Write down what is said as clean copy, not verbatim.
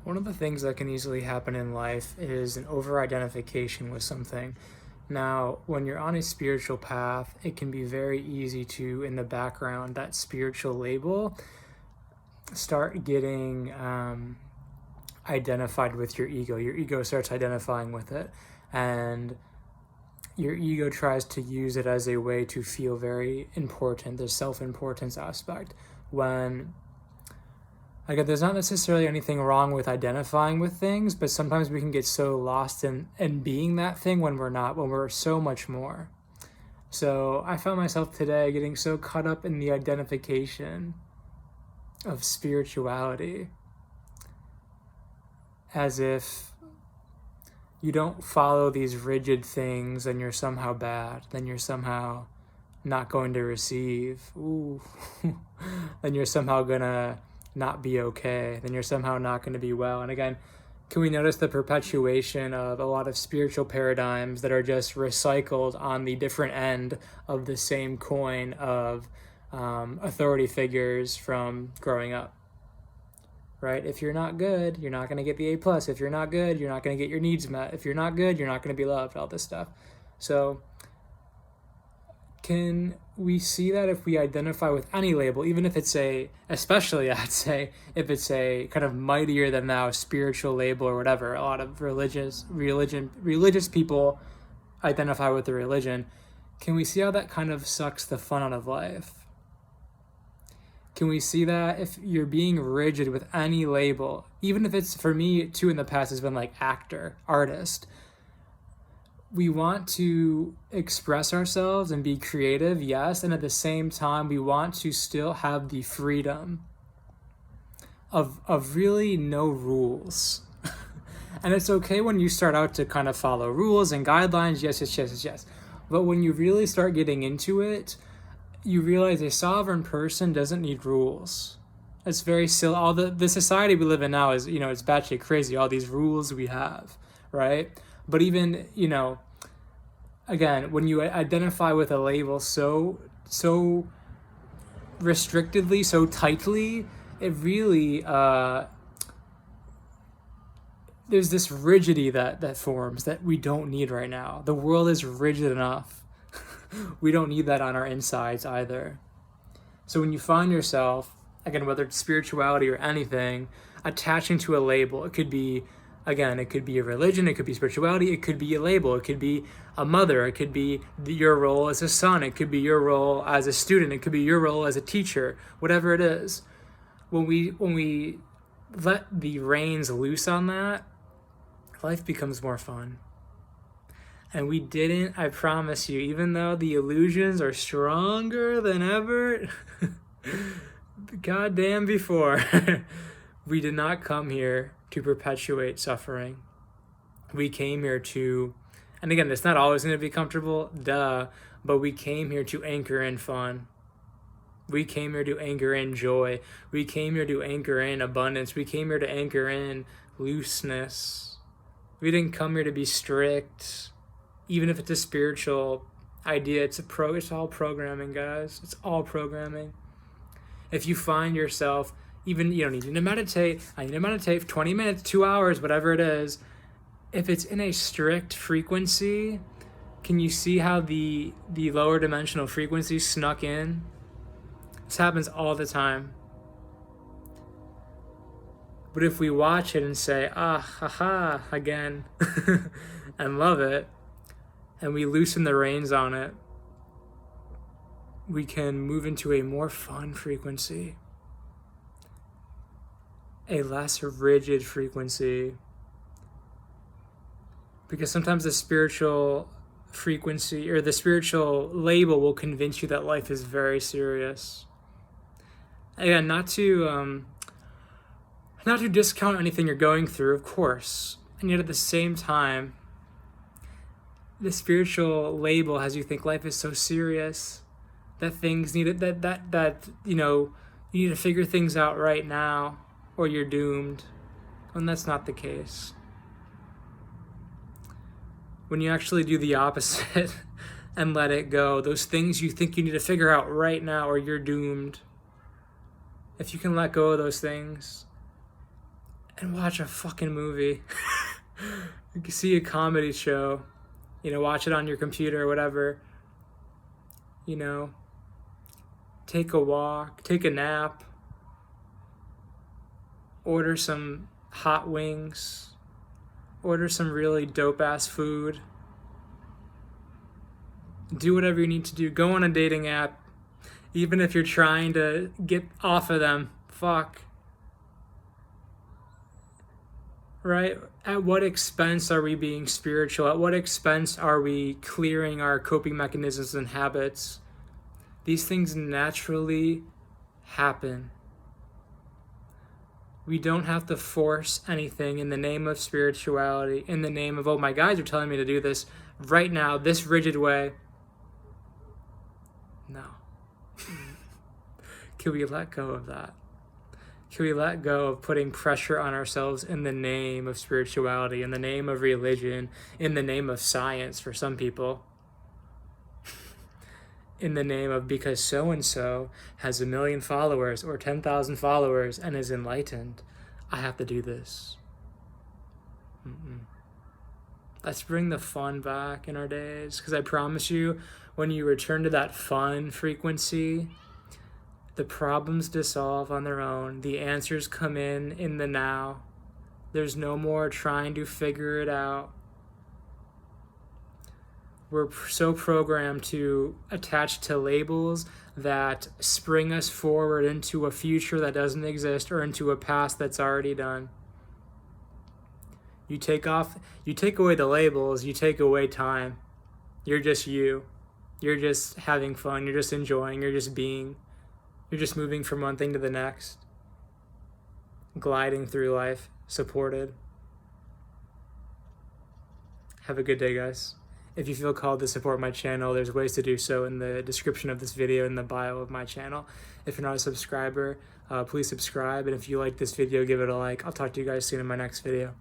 One of the things that can easily happen in life is an over-identification with something. Now, when you're on a spiritual path, it can be very easy to, in the background, that spiritual label start getting identified with your ego. Your ego starts identifying with it, and your ego tries to use it as a way to feel very important, the self-importance aspect. When Again, there's not necessarily anything wrong with identifying with things, but sometimes we can get so lost in being that thing when we're not, when we're so much more. So I found myself today getting so caught up in the identification of spirituality, as if you don't follow these rigid things and you're somehow bad, then you're somehow not going to receive. Ooh. Then you're somehow gonna not be okay, then you're somehow not going to be well. And again, can we notice the perpetuation of a lot of spiritual paradigms that are just recycled on the different end of the same coin of authority figures from growing up, right? If you're not good, you're not going to get the A+. If you're not good, you're not going to get your needs met. If you're not good, you're not going to be loved, all this stuff. So can we see that if we identify with any label, even if it's especially I'd say, if it's a kind of mightier than thou spiritual label or whatever, a lot of religious people identify with the religion, can we see how that kind of sucks the fun out of life? Can we see that if you're being rigid with any label, even if it's, for me too in the past has been like actor, artist, we want to express ourselves and be creative, yes, and at the same time, we want to still have the freedom of really no rules. And it's okay when you start out to kind of follow rules and guidelines, yes. But when you really start getting into it, you realize a sovereign person doesn't need rules. It's very silly. All the society we live in now is, it's batshit crazy, all these rules we have, right? But even, again, when you identify with a label so restrictedly, so tightly, it really, there's this rigidity that forms that we don't need right now. The world is rigid enough. We don't need that on our insides either. So when you find yourself, again, whether it's spirituality or anything, attaching to a label, it could be, again, it could be a religion, it could be spirituality, it could be a label, it could be a mother, it could be your role as a son, it could be your role as a student, it could be your role as a teacher, whatever it is. When we let the reins loose on that, life becomes more fun. And we didn't, I promise you, even though the illusions are stronger than ever, goddamn before, we did not come here to perpetuate suffering. We came here to, and again, it's not always going to be comfortable, but we came here to anchor in fun. We came here to anchor in joy. We came here to anchor in abundance. We came here to anchor in looseness. We didn't come here to be strict. Even if it's a spiritual idea, it's all programming, guys. It's all programming. If you find yourself, even you don't need to meditate. I need to meditate for 20 minutes, 2 hours, whatever it is. If it's in a strict frequency, can you see how the lower dimensional frequency snuck in? This happens all the time. But if we watch it and say, haha, again, and love it, and we loosen the reins on it, we can move into a more fun frequency, a less rigid frequency. Because sometimes the spiritual frequency or the spiritual label will convince you that life is very serious. Again, not to discount anything you're going through, of course, and yet at the same time, the spiritual label has you think life is so serious that things need it, that you need to figure things out right now or you're doomed. And that's not the case. When you actually do the opposite and let it go, those things you think you need to figure out right now or you're doomed, if you can let go of those things and watch a fucking movie. You can see a comedy show, watch it on your computer or whatever. Take a walk, take a nap, order some hot wings, order some really dope ass food. Do whatever you need to do. Go on a dating app, even if you're trying to get off of them. Fuck. Right? At what expense are we being spiritual? At what expense are we clearing our coping mechanisms and habits? These things naturally happen. We don't have to force anything in the name of spirituality, in the name of, oh, my guides are telling me to do this right now, this rigid way. No. Can we let go of that? Can we let go of putting pressure on ourselves in the name of spirituality, in the name of religion, in the name of science for some people? In the name of because so-and-so has 1 million followers or 10,000 followers and is enlightened, I have to do this. Let's bring the fun back in our days, because I promise you, when you return to that fun frequency, the problems dissolve on their own. The answers come in the now. There's no more trying to figure it out. We're so programmed to attach to labels that spring us forward into a future that doesn't exist or into a past that's already done. You take away the labels, you take away time. You're just you. You're just having fun, you're just enjoying, you're just being. You're just moving from one thing to the next. Gliding through life, supported. Have a good day, guys. If you feel called to support my channel, there's ways to do so in the description of this video, in the bio of my channel. If you're not a subscriber, please subscribe. And if you like this video, give it a like. I'll talk to you guys soon in my next video.